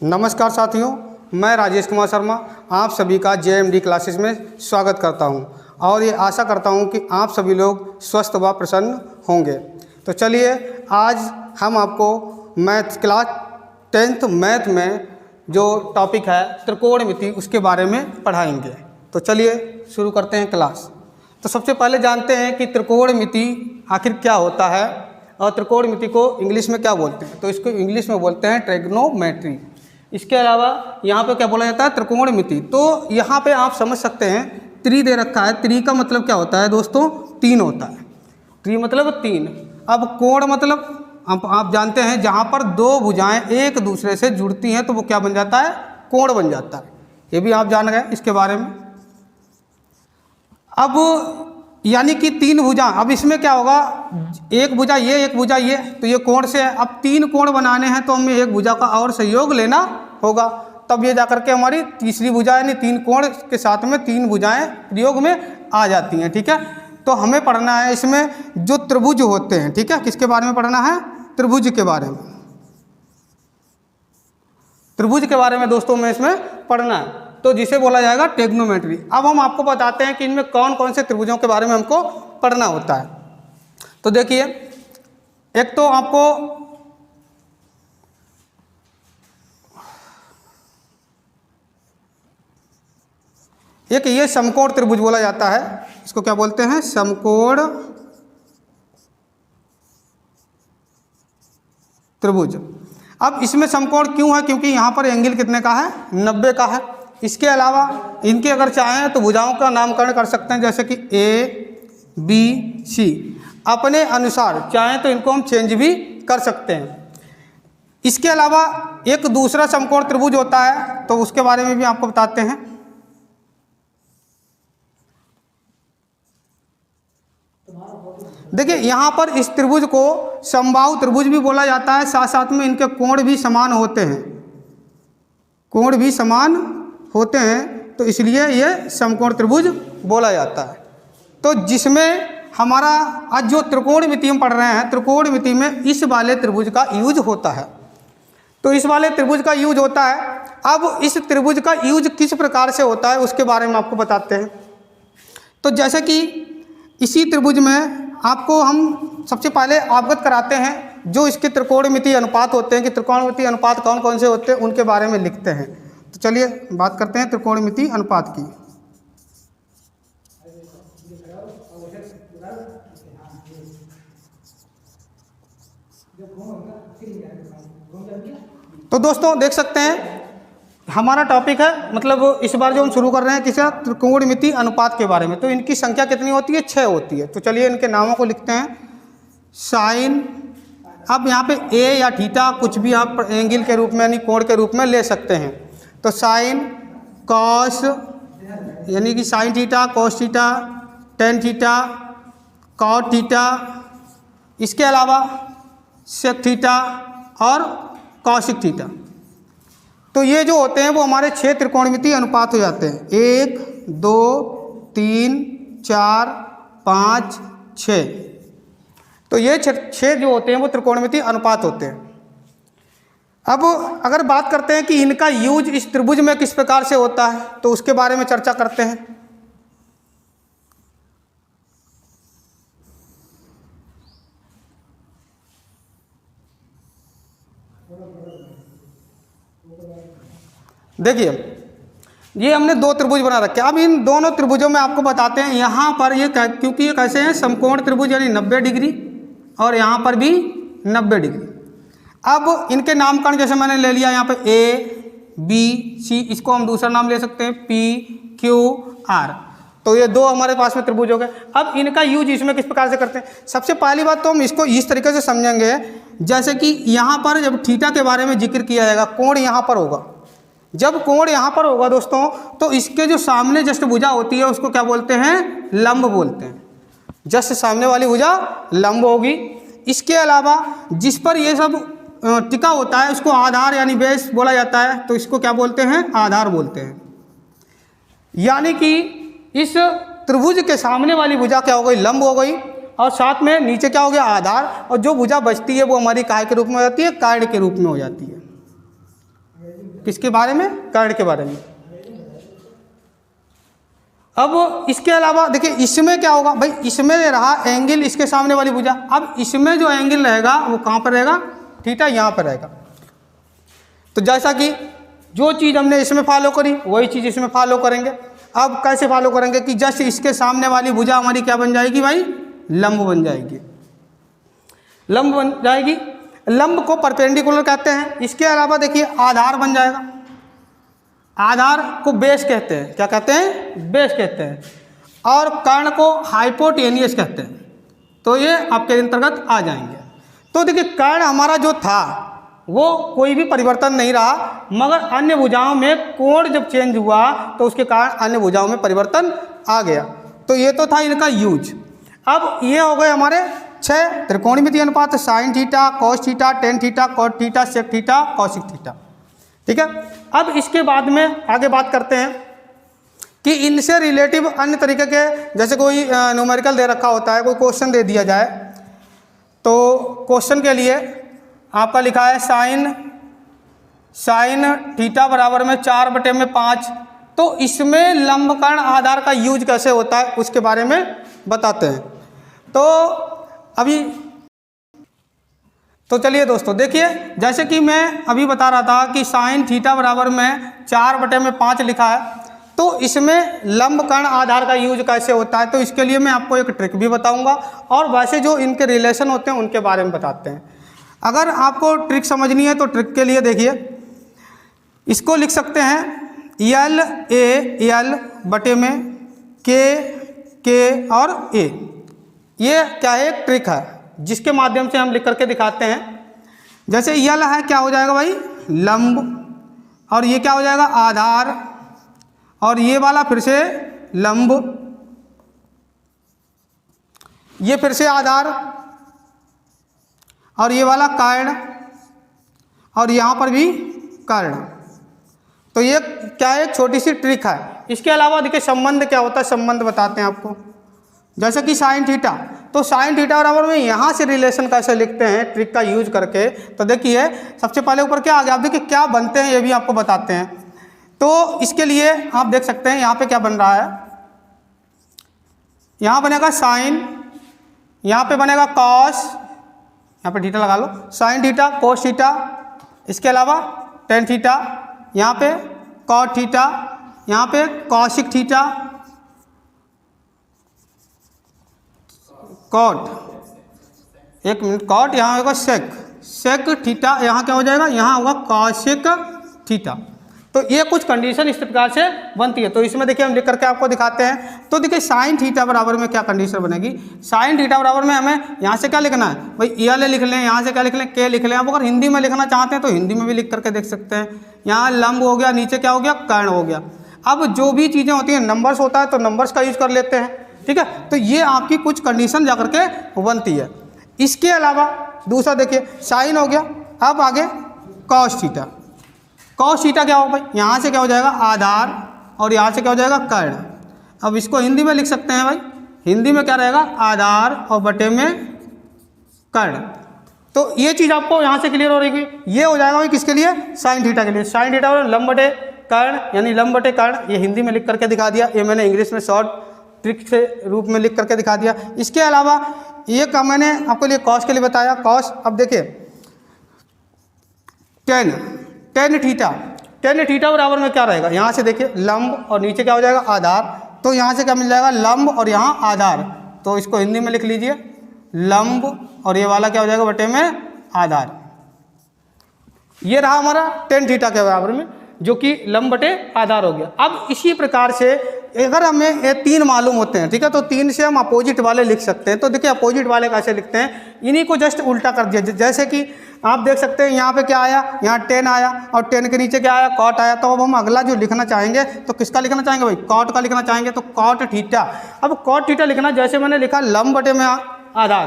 नमस्कार साथियों, मैं राजेश कुमार शर्मा आप सभी का JMD क्लासेस में स्वागत करता हूं और ये आशा करता हूं कि आप सभी लोग स्वस्थ व प्रसन्न होंगे। तो चलिए आज हम आपको मैथ क्लास 10th मैथ में जो टॉपिक है त्रिकोणमिति उसके बारे में पढ़ाएंगे। तो चलिए शुरू करते हैं क्लास। तो सबसे पहले जानते हैं कि त्रिकोणमिति आखिर क्या होता है और त्रिकोणमिति को इंग्लिश में क्या बोलते हैं। तो इसको इंग्लिश में बोलते हैं ट्रिग्नोमेट्री। इसके अलावा यहाँ पे क्या बोला जाता है त्रिकोणमिति। तो यहाँ पे आप समझ सकते हैं त्रि दे रखा है। त्रि का मतलब क्या होता है दोस्तों? तीन होता है। त्रि मतलब तीन। अब कोण मतलब आप जानते हैं जहाँ पर दो भुजाएं एक दूसरे से जुड़ती हैं तो वो क्या बन जाता है? कोण बन जाता है। ये भी आप जान गए इसके बारे में। अब यानी कि तीन भुजा, अब इसमें क्या होगा, एक भुजा ये एक भुजा ये, तो ये कोण से है। अब तीन कोण बनाने हैं तो हमें एक भुजा का और सहयोग लेना होगा, तब ये जाकर के हमारी तीसरी भुजा यानी तीन कोण के साथ में तीन भुजाएं प्रयोग में आ जाती हैं। ठीक है, तो हमें पढ़ना है इसमें जो त्रिभुज होते हैं। ठीक है, किसके बारे में पढ़ना है? त्रिभुज के बारे में। त्रिभुज के बारे में दोस्तों में इसमें पढ़ना है, तो जिसे बोला जाएगा ट्रिग्नोमेट्री। अब हम आपको बताते हैं कि इनमें कौन कौन से त्रिभुजों के बारे में हमको पढ़ना होता है। तो देखिए, एक तो आपको एक ये समकोण त्रिभुज बोला जाता है। इसको क्या बोलते हैं? समकोण त्रिभुज। अब इसमें समकोण क्यों है? क्योंकि यहाँ पर एंगल कितने का है? 90 का है। इसके अलावा इनके अगर चाहें तो भुजाओं का नामकरण कर सकते हैं, जैसे कि A, B, C। अपने अनुसार चाहें तो इनको हम चेंज भी कर सकते हैं। इसके अलावा एक दूसरा समकोण त्रिभुज होता है, तो उसके बारे में भी आपको बताते हैं। देखिए, यहाँ पर इस त्रिभुज को समबाहु त्रिभुज भी बोला जाता है, साथ साथ में इनके कोण भी समान होते हैं। कोण भी समान होते हैं, तो इसलिए ये समकोण त्रिभुज बोला जाता है। तो जिसमें हमारा आज जो त्रिकोणमिति हम पढ़ रहे हैं, त्रिकोणमिति में इस वाले त्रिभुज का यूज होता है। तो इस वाले त्रिभुज का यूज होता है। अब इस त्रिभुज का यूज किस प्रकार से होता है उसके बारे में आपको बताते हैं। तो जैसे कि इसी त्रिभुज में आपको हम सबसे पहले अवगत कराते हैं जो इसके त्रिकोणमिति अनुपात होते हैं कि त्रिकोणमिति अनुपात कौन कौन से होते हैं उनके बारे में लिखते हैं। तो चलिए बात करते हैं त्रिकोणमिति अनुपात की। तो दोस्तों देख सकते हैं हमारा टॉपिक है, मतलब इस बार जो हम शुरू कर रहे हैं किसी त्रिकोणमिति अनुपात के बारे में। तो इनकी संख्या कितनी होती है? 6 होती है। तो चलिए इनके नामों को लिखते हैं। साइन, अब यहाँ पे ए या थीटा कुछ भी आप एंगल के रूप में यानी कोण के रूप में ले सकते हैं। तो साइन, कॉस यानी कि sine theta, cos theta, tan theta, cot theta. इसके अलावा सेक थीटा और कॉसिक थीटा। तो ये जो होते हैं वो हमारे 6 त्रिकोणमिति अनुपात हो जाते हैं। 1, 2, 3, 4, 5, 6। तो ये 6 जो होते हैं वो त्रिकोणमिति अनुपात होते हैं। अब अगर बात करते हैं कि इनका यूज इस त्रिभुज में किस प्रकार से होता है, तो उसके बारे में चर्चा करते हैं। देखिए, ये हमने 2 त्रिभुज बना रखे हैं। अब इन दोनों त्रिभुजों में आपको बताते हैं यहाँ पर ये क्योंकि ये कैसे हैं? समकोण त्रिभुज यानी 90 डिग्री और यहाँ पर भी 90 डिग्री। अब इनके नामकरण जैसे मैंने ले लिया यहाँ पे A, B, C, इसको हम दूसरा नाम ले सकते हैं P, Q, R। तो ये 2 हमारे पास में त्रिभुज हो गए। अब इनका यूज इसमें किस प्रकार से करते हैं? सबसे पहली बात तो हम इसको इस तरीके से समझेंगे, जैसे कि यहाँ पर जब थीटा के बारे में जिक्र किया जाएगा, कोण यहाँ पर होगा। जब कोण यहाँ पर होगा दोस्तों, तो इसके जो सामने जस्ट भुजा होती है उसको क्या बोलते हैं? लंब बोलते हैं। जस्ट सामने वाली भुजा लंब होगी। इसके अलावा जिस पर ये सब टिका होता है उसको आधार यानी बेस बोला जाता है, तो इसको क्या बोलते हैं? आधार बोलते हैं। यानी कि इस त्रिभुज के सामने वाली भुजा क्या हो गई? लंब हो गई, और साथ में नीचे क्या हो गया? आधार। और जो भुजा बचती है वो हमारी काय के रूप में हो जाती है? कार्ण के रूप में हो जाती है। किसके बारे में? कर्ण के बारे में। अब इसके अलावा देखिए इसमें क्या होगा भाई, इसमें रहा एंगल इसके सामने वाली भुजा। अब इसमें जो एंगल रहेगा वो कहाँ पर रहेगा? थीटा यहाँ पर रहेगा। तो जैसा कि जो चीज़ हमने इसमें फॉलो करी वही चीज़ इसमें फॉलो करेंगे। अब कैसे फॉलो करेंगे कि जस्ट इसके सामने वाली भुजा हमारी क्या बन जाएगी भाई? लंब बन जाएगी, लंब बन जाएगी। लंब को परपेंडिकुलर कहते हैं। इसके अलावा देखिए आधार बन जाएगा। आधार को बेस कहते हैं। क्या कहते हैं? बेस कहते हैं। और कर्ण को हाइपोटेनियस कहते हैं। तो ये आपके अंतर्गत आ जाएंगे। तो देखिए कर्ण हमारा जो था वो कोई भी परिवर्तन नहीं रहा, मगर अन्य भुजाओं में कोण जब चेंज हुआ तो उसके कारण अन्य भुजाओं में परिवर्तन आ गया। तो ये तो था इनका यूज। अब ये हो गए हमारे 6 त्रिकोणमितीय अनुपात, sine theta, cos theta, tan theta, cot theta, sec theta, cosec theta. ठीक है। अब इसके बाद में आगे बात करते हैं कि इनसे रिलेटिव अन्य तरीके के, जैसे कोई न्यूमेरिकल दे रखा होता है, कोई क्वेश्चन दे दिया जाए, तो क्वेश्चन के लिए आपका लिखा है साइन थीटा बराबर में 4/5। तो इसमें लंब कर्ण आधार का यूज कैसे होता है उसके बारे में बताते हैं। तो चलिए दोस्तों देखिए, जैसे कि मैं अभी बता रहा था कि साइन थीटा बराबर में 4/5 लिखा है, तो इसमें लंब कर्ण आधार का यूज कैसे होता है, तो इसके लिए मैं आपको एक ट्रिक भी बताऊंगा और वैसे जो इनके रिलेशन होते हैं उनके बारे में बताते हैं। अगर आपको ट्रिक समझनी है तो ट्रिक के लिए देखिए, इसको लिख सकते हैं L/A/L K और A। ये क्या है? एक ट्रिक है जिसके माध्यम से हम लिख करके दिखाते हैं। जैसे L है, क्या हो जाएगा भाई? लंब, और ये क्या हो जाएगा? आधार, और ये वाला फिर से लंब, ये फिर से आधार, और ये वाला कर्ण, और यहाँ पर भी कर्ण। तो ये क्या है? एक छोटी सी ट्रिक है। इसके अलावा देखिए संबंध क्या होता है, संबंध बताते हैं आपको। जैसे कि साइन थीटा, तो साइन थीटा बराबर में यहाँ से रिलेशन कैसे लिखते हैं ट्रिक का यूज करके, तो देखिए सबसे पहले ऊपर क्या आ गया, आप देखिए क्या बनते हैं ये भी आपको बताते हैं। तो इसके लिए आप देख सकते हैं यहाँ पे क्या बन रहा है, यहाँ बनेगा साइन, यहाँ पे बनेगा कॉस, यहाँ पे थीटा लगा लो, साइन थीटा, कोस थीटा, इसके अलावा टेन थीटा, यहाँ पे कॉट थीटा, यहाँ पे कॉसिक थीटा, कॉट, एक मिनट, कॉट, यहाँ होगा सेक थीटा, यहाँ क्या हो जाएगा? यहाँ होगा कॉसिक थीटा। तो ये कुछ कंडीशन इस प्रकार से बनती है। तो इसमें देखिए हम लिख करके आपको दिखाते हैं। तो देखिए साइन थीटा बराबर में क्या कंडीशन बनेगी, साइन थीटा बराबर में हमें यहाँ से क्या लिखना है भाई? L लिख लें, यहाँ से क्या लिख लें? K लिख लें। आप अगर हिंदी में लिखना चाहते हैं तो हिंदी में भी लिख करके देख सकते हैं। यहाँ लंब हो गया, नीचे क्या हो गया? कर्ण हो गया। अब जो भी चीज़ें होती हैं, नंबर्स होता है तो नंबर्स का यूज कर लेते हैं। ठीक है। तो ये आपकी कुछ कंडीशन जा करके बनती है। इसके अलावा दूसरा देखिए साइन हो गया, अब आगे कॉस थीटा। कॉस थीटा क्या होगा भाई? यहाँ से क्या हो जाएगा? आधार, और यहाँ से क्या हो जाएगा? कर्ण। अब इसको हिंदी में लिख सकते हैं भाई, हिंदी में क्या रहेगा? आधार और बटे में कर्ण। तो ये चीज़ आपको यहाँ से क्लियर हो रही है। ये हो जाएगा भाई किसके लिए? साइन थीटा के लिए। साइन थीटा लंब बटे कर्ण, यानी लंब बटे कर्ण। ये हिंदी में लिख करके दिखा दिया, ये मैंने इंग्लिश में शॉर्ट ट्रिक से रूप में लिख करके दिखा दिया। इसके अलावा ये का मैंने आपको लिए कॉस के लिए बताया, कॉस। अब देखिए टेन थीटा बराबर में क्या रहेगा? यहाँ से देखिए लंब, और नीचे क्या हो जाएगा? आधार। तो यहाँ से क्या मिल जाएगा? लंब, और यहाँ आधार। तो इसको हिंदी में लिख लीजिए लंब, और ये वाला क्या हो जाएगा? बटे में आधार। ये रहा हमारा टेन थीटा के बराबर में, जो कि लंब बटे आधार हो गया। अब इसी प्रकार से अगर हमें ये 3 मालूम होते हैं, ठीक है, तो 3 से हम अपोजिट वाले लिख सकते हैं। तो देखिए अपोजिट वाले कैसे लिखते हैं, इन्हीं को जस्ट उल्टा कर दिया। जैसे कि आप देख सकते हैं यहाँ पे क्या आया? यहाँ 10 आया, और 10 के नीचे क्या आया? कॉट आया। तो अब हम अगला जो लिखना चाहेंगे तो किसका लिखना चाहेंगे भाई? कॉट का लिखना चाहेंगे। तो कॉट थीटा। अब कॉट थीटा लिखना, जैसे मैंने लिखा लंब बटे में आधार,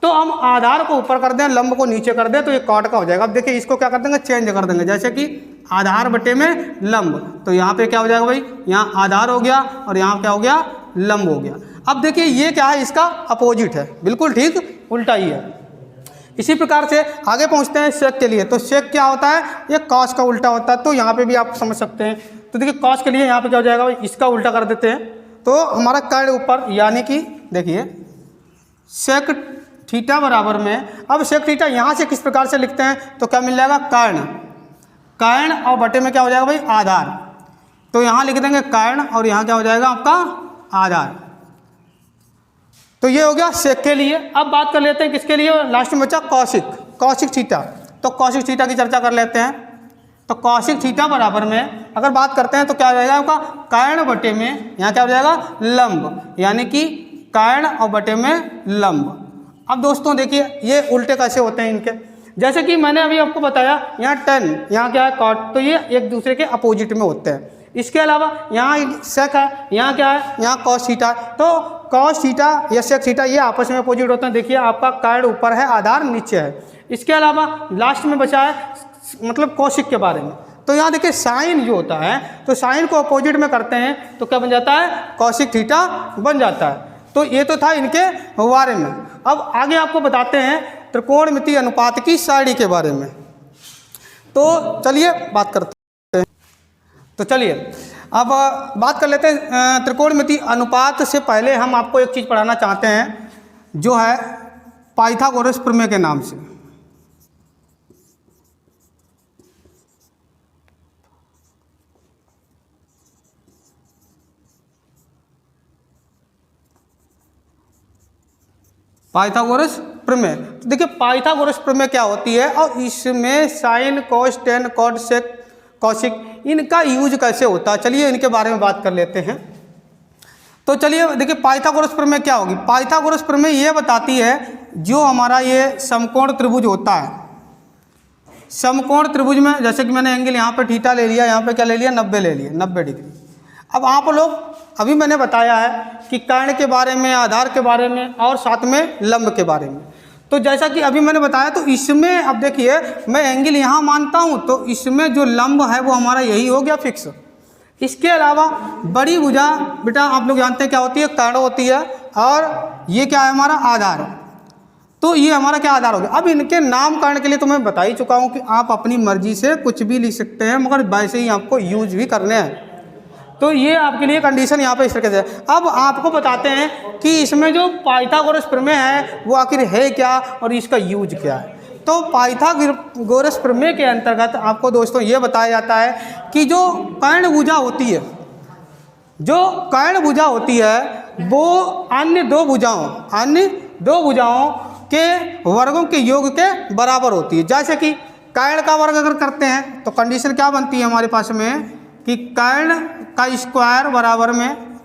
तो हम आधार को ऊपर कर दें, लंब को नीचे कर दें, तो ये कॉट का हो जाएगा। अब देखिए इसको क्या कर देंगे? चेंज कर देंगे। जैसे कि आधार बटे में लंब, तो यहाँ पे क्या हो जाएगा भाई? यहाँ आधार हो गया, और यहाँ क्या हो गया? लंब हो गया। अब देखिए ये क्या है? इसका अपोजिट है, बिल्कुल ठीक उल्टा ही है। इसी प्रकार से आगे पहुंचते हैं सेक के लिए। तो सेक क्या होता है, ये कॉस का उल्टा होता है। तो यहाँ पे भी आप समझ सकते हैं। तो देखिए कॉस के लिए यहाँ पे क्या हो जाएगा, इसका उल्टा कर देते हैं तो हमारा कर्ण ऊपर, यानी कि देखिए सेक थीटा बराबर में, अब सेक थीटा यहाँ से किस प्रकार से लिखते हैं, तो क्या मिल जाएगा, कर्ण और बटे में क्या हो जाएगा भाई, आधार। तो यहाँ लिख देंगे कर्ण और यहाँ क्या हो जाएगा आपका आधार। तो ये हो गया सेक के लिए। अब बात कर लेते हैं किसके लिए, लास्ट में बचा कौशिक थीटा। तो कौशिक थीटा की चर्चा कर लेते हैं। तो कौशिक थीटा बराबर में अगर बात करते हैं तो क्या हो जाएगा आपका, कर्ण बटे में यहाँ क्या हो जाएगा, लंब, यानी कि कर्ण और बटे में लंब। अब दोस्तों देखिए ये उल्टे कैसे होते हैं इनके, जैसे कि मैंने अभी आपको बताया यहाँ टेन, यहाँ क्या है कॉट, तो ये एक दूसरे के अपोजिट में होते हैं। इसके अलावा यहाँ सेक है, यहाँ क्या है, यहाँ कॉस थीटा। तो कॉस थीटा या सेक थीटा ये आपस में अपोजिट होते हैं। देखिए आपका कर्ण ऊपर है, आधार नीचे है। इसके अलावा लास्ट में बचा है मतलब कौशिक के बारे में। तो यहाँ देखिए साइन जो होता है, तो साइन को अपोजिट में करते हैं तो क्या बन जाता है, कौशिक थीटा बन जाता है। तो ये तो था इनके बारे में। अब आगे आपको बताते हैं त्रिकोणमितीय अनुपात की सारणी के बारे में। तो चलिए बात करते हैं। तो चलिए अब बात कर लेते हैं त्रिकोणमितीय अनुपात से पहले हम आपको एक चीज़ पढ़ाना चाहते हैं जो है पाइथागोरस प्रमेय के नाम से। पाइथागोरस प्रमेय, तो देखिए पाइथागोरस प्रमेय क्या होती है और इसमें sine cos tan cot sec cosec इनका यूज कैसे होता है, चलिए इनके बारे में बात कर लेते हैं। तो चलिए देखिए पाइथागोरस प्रमेय क्या होगी। पाइथागोरस प्रमेय ये बताती है जो हमारा ये समकोण त्रिभुज होता है, समकोण त्रिभुज में जैसे कि मैंने एंगल यहाँ पे थीटा ले लिया, यहाँ पे क्या ले लिया 90 ले लिया, 90 डिग्री। अब आप लोग अभी मैंने बताया है कि कर्ण के बारे में, आधार के बारे में और साथ में लंब के बारे में। तो जैसा कि अभी मैंने बताया तो इसमें अब देखिए मैं एंगल यहाँ मानता हूँ तो इसमें जो लंब है वो हमारा यही हो गया फिक्स। इसके अलावा बड़ी भुजा बेटा आप लोग जानते हैं क्या होती है, कर्ण होती है, और ये क्या है हमारा आधार। तो ये हमारा क्या आधार हो गया। अब इनके नामकरण के लिए तो मैं बता ही चुका हूँ कि आप अपनी मर्जी से कुछ भी लिख सकते हैं, मगर वैसे ही आपको यूज भी करने हैं। तो ये आपके लिए कंडीशन यहाँ पे इस तरीके से है। अब आपको बताते हैं कि इसमें जो पाइथागोरस प्रमेय है वो आखिर है क्या और इसका यूज क्या है। तो पाइथागोरस प्रमेय के अंतर्गत आपको दोस्तों ये बताया जाता है कि जो कर्णभुजा होती है, जो कर्णभुजा होती है वो अन्य दो भुजाओं के वर्गों के योग के बराबर होती है। जैसे कि कर्ण का वर्ग अगर करते हैं तो कंडीशन क्या बनती है हमारे पास में कि कर्ण का स्क्वायर बराबर में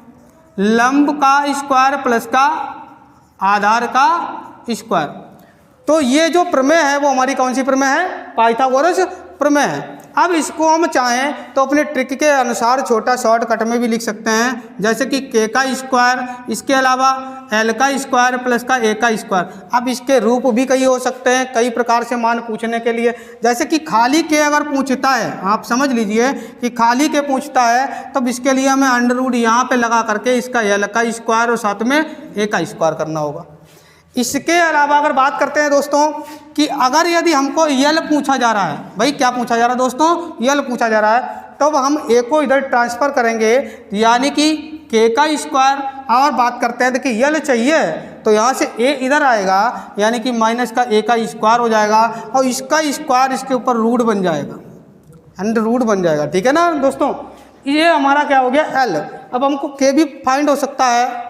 लंब का स्क्वायर प्लस का आधार का स्क्वायर। तो ये जो प्रमेय है वो हमारी कौन सी प्रमेय है, पाइथागोरस प्रमेय है। अब इसको हम चाहें तो अपने ट्रिक के अनुसार छोटा शॉर्टकट में भी लिख सकते हैं, जैसे कि के का स्क्वायर, इसके अलावा एल का स्क्वायर प्लस का ए का स्क्वायर। अब इसके रूप भी कई हो सकते हैं कई प्रकार से मान पूछने के लिए। जैसे कि खाली के अगर पूछता है, आप समझ लीजिए कि खाली के पूछता है तब इसके लिए हमें अंडर रूट यहाँ पे लगा करके इसका एल का स्क्वायर और साथ में ए का स्क्वायर करना होगा। इसके अलावा अगर बात करते हैं दोस्तों कि अगर यदि हमको यल पूछा जा रहा है, भाई क्या पूछा जा रहा है दोस्तों, यल पूछा जा रहा है, तब हम ए को इधर ट्रांसफ़र करेंगे यानी कि के का स्क्वायर। और बात करते हैं देखिए यल चाहिए तो यहाँ से ए इधर आएगा यानी कि माइनस का ए का स्क्वायर हो जाएगा और इसका स्क्वायर इसके ऊपर रूट बन जाएगा, अंडर रूट बन जाएगा। ठीक है ना दोस्तों, ये हमारा क्या हो गया एल। अब हमको के भी फाइंड हो सकता है।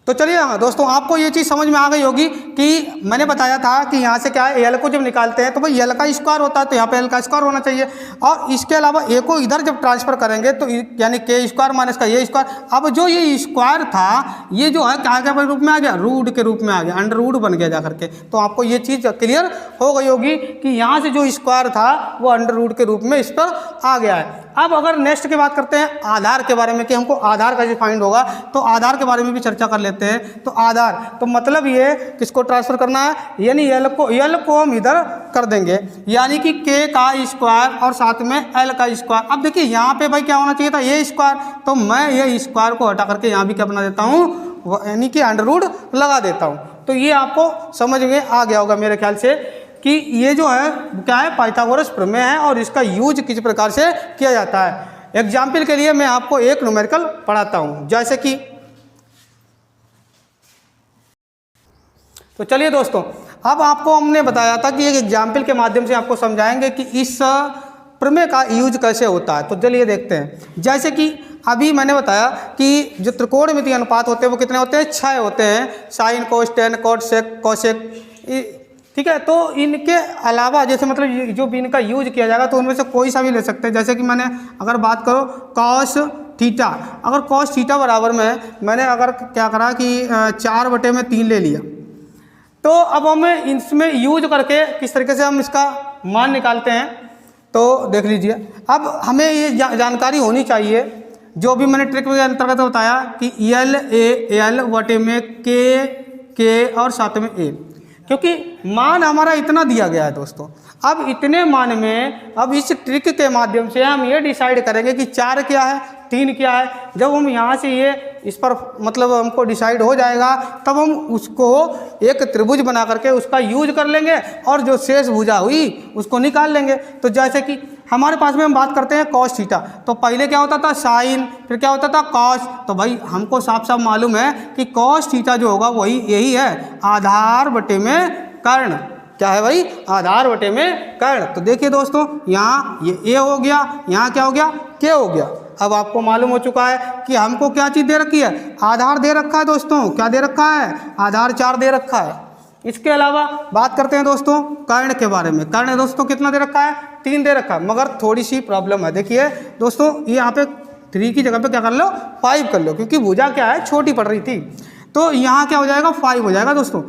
तो चलिए हाँ दोस्तों आपको ये चीज़ समझ में आ गई होगी कि मैंने बताया था कि यहाँ से क्या है एल को जब निकालते हैं तो भाई एल का स्क्वायर होता है तो यहाँ पे एल का स्क्वायर होना चाहिए। और इसके अलावा ए को इधर जब ट्रांसफ़र करेंगे तो यानी के स्क्वायर माइनस का ये स्क्वायर। अब जो ये स्क्वायर था ये जो है क्या के रूप में आ गया, रूट के रूप में आ गया, अंडर रूट बन गया जा करके। तो आपको ये चीज़ क्लियर हो गई होगी कि यहाँ से जो स्क्वायर था वो अंडर रूट के रूप में इस पर आ गया है। अब अगर नेक्स्ट की बात करते हैं आधार के बारे में कि हमको आधार कैसे फाइंड होगा, तो आधार के बारे में भी चर्चा कर लेते हैं। तो आधार तो मतलब ये किसको ट्रांसफर करना है, यानी एल को हम इधर कर देंगे यानी कि के का स्क्वायर और साथ में एल का स्क्वायर। अब देखिए यहाँ पे भाई क्या होना चाहिए था, ये स्क्वायर, तो मैं ये स्क्वायर को हटा करके यहाँ भी क्या बना देता हूँ यानी कि अंडर रूट लगा देता हूँ। तो ये आपको समझ में आ गया होगा मेरे ख्याल से कि ये जो है क्या है, पाइथागोरस प्रमेय है और इसका यूज किस प्रकार से किया जाता है। एग्जाम्पल के लिए मैं आपको एक न्यूमेरिकल पढ़ाता हूँ, जैसे कि तो चलिए दोस्तों, अब आपको हमने बताया था कि एक एग्जाम्पल के माध्यम से आपको समझाएंगे कि इस प्रमेय का यूज कैसे होता है। तो चलिए देखते हैं। जैसे कि अभी मैंने बताया कि जो त्रिकोणमितीय अनुपात होते हैं वो कितने होते हैं, 6 होते हैं, sine cos tan cot sec cosec, ठीक है। तो इनके अलावा जैसे मतलब जो भी इनका यूज किया जाएगा तो उनमें से कोई सा भी ले सकते हैं। जैसे कि मैंने अगर बात करो कॉस थीटा, अगर कॉस थीटा बराबर में मैंने अगर क्या करा कि 4/3 ले लिया, तो अब हम इसमें यूज करके किस तरीके से हम इसका मान निकालते हैं तो देख लीजिए। अब हमें ये जानकारी होनी चाहिए, जो भी मैंने ट्रिक के अंतर्गत बताया कि L/A/L के और साथ में A, क्योंकि मान हमारा इतना दिया गया है दोस्तों। अब इतने मान में अब इस ट्रिक के माध्यम से हम ये डिसाइड करेंगे कि 4 क्या है, 3 क्या है। जब हम यहाँ से ये इस पर मतलब हमको डिसाइड हो जाएगा, तब हम उसको एक त्रिभुज बना करके उसका यूज कर लेंगे और जो शेष भुजा हुई उसको निकाल लेंगे। तो जैसे कि हमारे पास में हम बात करते हैं कॉस थीटा, तो पहले क्या होता था साइन, फिर क्या होता था कॉस। तो भाई हमको साफ साफ मालूम है कि कॉस थीटा जो होगा वही यही है, आधार बटे में कर्ण। क्या है भाई, आधार बटे में कर्ण। तो देखिए दोस्तों, यहाँ ये A हो गया, यहाँ क्या हो गया, K हो गया। अब आपको मालूम हो चुका है कि हमको क्या चीज़ दे रखी है, आधार दे रखा है दोस्तों। क्या दे रखा है, आधार 4 दे रखा है। इसके अलावा बात करते हैं दोस्तों कर्ण के बारे में। कर्ण दोस्तों कितना दे रखा है, 3 दे रखा है, मगर थोड़ी सी प्रॉब्लम है। देखिए दोस्तों, ये यहाँ पे 3 की जगह पे क्या कर लो, 5 कर लो, क्योंकि भुजा क्या है, छोटी पड़ रही थी। तो यहाँ क्या हो जाएगा, 5 हो जाएगा दोस्तों।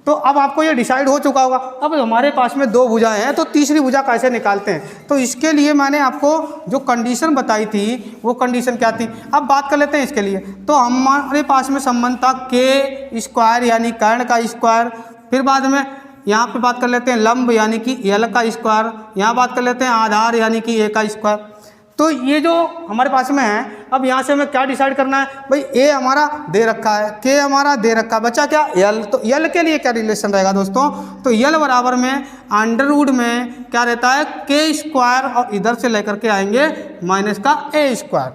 तो अब आपको ये डिसाइड हो चुका होगा। अब हमारे पास में 2 भुजाएं हैं, तो तीसरी भुजा कैसे निकालते हैं। तो इसके लिए मैंने आपको जो कंडीशन बताई थी वो कंडीशन क्या थी, अब बात कर लेते हैं इसके लिए। तो हमारे पास में संबंध था k² यानी कर्ण का स्क्वायर, फिर बाद में यहाँ पे बात कर लेते हैं लंब यानी कि L का स्क्वायर, यहाँ बात कर लेते हैं आधार यानी कि A का स्क्वायर। तो ये जो हमारे पास में है, अब यहाँ से हमें क्या डिसाइड करना है भाई, A हमारा दे रखा है, K हमारा दे रखा है, बचा क्या L। तो L के लिए क्या रिलेशन रहेगा दोस्तों, तो L बराबर में अंडरवुड में क्या रहता है, k² और इधर से लेकर के आएंगे माइनस का A²।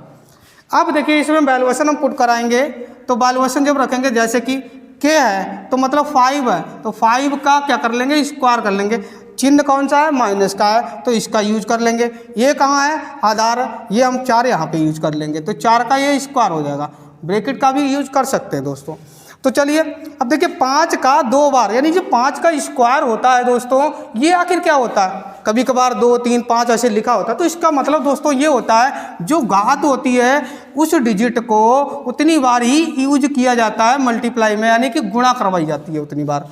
अब देखिए इसमें वैल्यूएशन हम पुट कराएंगे, तो वैल्यूएशन जब रखेंगे जैसे कि K है तो मतलब 5 है, तो 5 का क्या कर लेंगे, स्क्वायर कर लेंगे। चिन्ह कौन सा है, माइनस का है, तो इसका यूज कर लेंगे। ये कहाँ है, आधार, ये हम 4 यहाँ पे यूज कर लेंगे, तो 4 का ये स्क्वायर हो जाएगा। ब्रैकेट का भी यूज कर सकते हैं दोस्तों। तो चलिए अब देखिए 5 का 2 बार, यानी जो 5 का स्क्वायर होता है दोस्तों, ये आखिर क्या होता है, कभी कभार 2, 3, 5 ऐसे लिखा होता है। तो इसका मतलब दोस्तों ये होता है, जो घात होती है उस डिजिट को उतनी बार ही यूज किया जाता है मल्टीप्लाई में, यानी कि गुणा करवाई जाती है उतनी बार।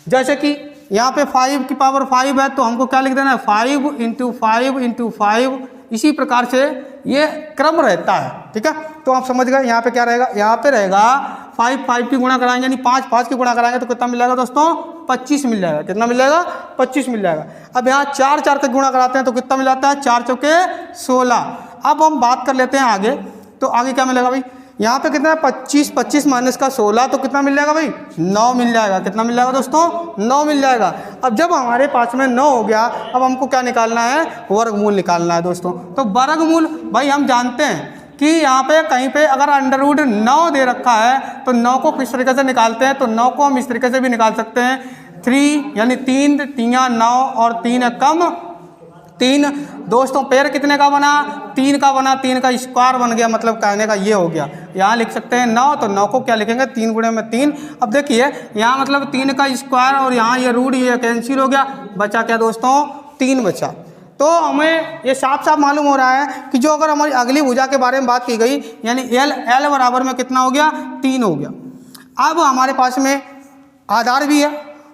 जैसे कि यहाँ पे 5 की पावर 5 है, तो हमको क्या लिख देना है, 5 × 5 × 5। इसी प्रकार से ये क्रम रहता है, ठीक है। तो आप समझ गए, यहाँ पे क्या रहेगा, यहाँ पे रहेगा 5 की गुणा कराएंगे, यानी 5 की गुणा कराएंगे तो कितना मिल जाएगा दोस्तों, 25 मिल जाएगा। कितना मिल जाएगा, 25 मिल जाएगा। अब यहाँ 4 का गुणा कराते हैं तो कितना मिल जाता है, 4 चौके 16। अब हम बात कर लेते हैं आगे, तो आगे क्या मिलेगा भाई, यहाँ पे कितना है 25 माइनस का 16, तो कितना मिल जाएगा भाई, 9 मिल जाएगा। कितना मिल जाएगा दोस्तों, 9 मिल जाएगा। अब जब हमारे पास में 9 हो गया, अब हमको क्या निकालना है, वर्गमूल निकालना है दोस्तों। तो वर्गमूल भाई हम जानते हैं कि यहाँ पे कहीं पे अगर अंडरवुड 9 दे रखा है तो 9 को किस तरीके से निकालते हैं, तो 9 को हम इस तरीके से भी निकाल सकते हैं, 3 यानी 3 3 9 और 3 कम 3 दोस्तों। पेड़ कितने का बना, 3 का बना, 3 का स्क्वायर बन गया, मतलब कहने का ये हो गया। यहाँ लिख सकते हैं 9, तो 9 को क्या लिखेंगे, 3 गुणे में 3। अब देखिए यहाँ मतलब 3 का स्क्वायर और यहाँ ये रूट ये कैंसिल हो गया, बचा क्या दोस्तों, 3 बचा। तो हमें ये साफ साफ मालूम हो रहा है कि जो अगर हमारी अगली भुजा के बारे में बात की गई, यानी L बराबर में कितना हो गया, 3 हो गया। अब हमारे पास में आधार भी है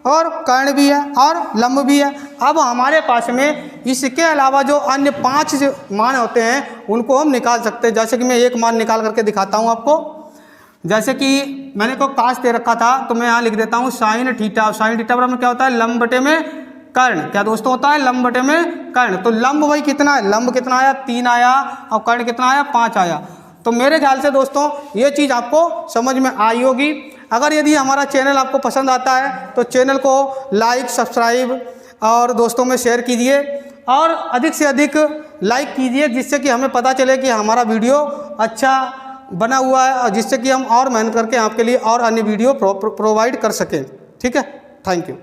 और कर्ण भी है और लंब भी है। अब हमारे पास में इसके अलावा जो अन्य 5 जो मान होते हैं उनको हम निकाल सकते हैं। जैसे कि मैं एक मान निकाल करके दिखाता हूँ आपको। जैसे कि मैंने को काश दे रखा था, तो मैं यहाँ लिख देता हूँ साइन थीटा। साइन थीटा बराबर क्या होता है, लंब बटे में कर्ण। क्या दोस्तों होता है, लंब बटे में कर्ण। तो लंब भाई कितना है, लंब कितना आया, 3 आया, और कर्ण कितना आया, 5 आया। तो मेरे ख्याल से दोस्तों ये चीज़ आपको समझ में आई होगी। अगर यदि हमारा चैनल आपको पसंद आता है तो चैनल को लाइक, सब्सक्राइब और दोस्तों में शेयर कीजिए और अधिक से अधिक लाइक कीजिए, जिससे कि हमें पता चले कि हमारा वीडियो अच्छा बना हुआ है और जिससे कि हम और मेहनत करके आपके लिए और अन्य वीडियो प्रोवाइड कर सकें। ठीक है, थैंक यू।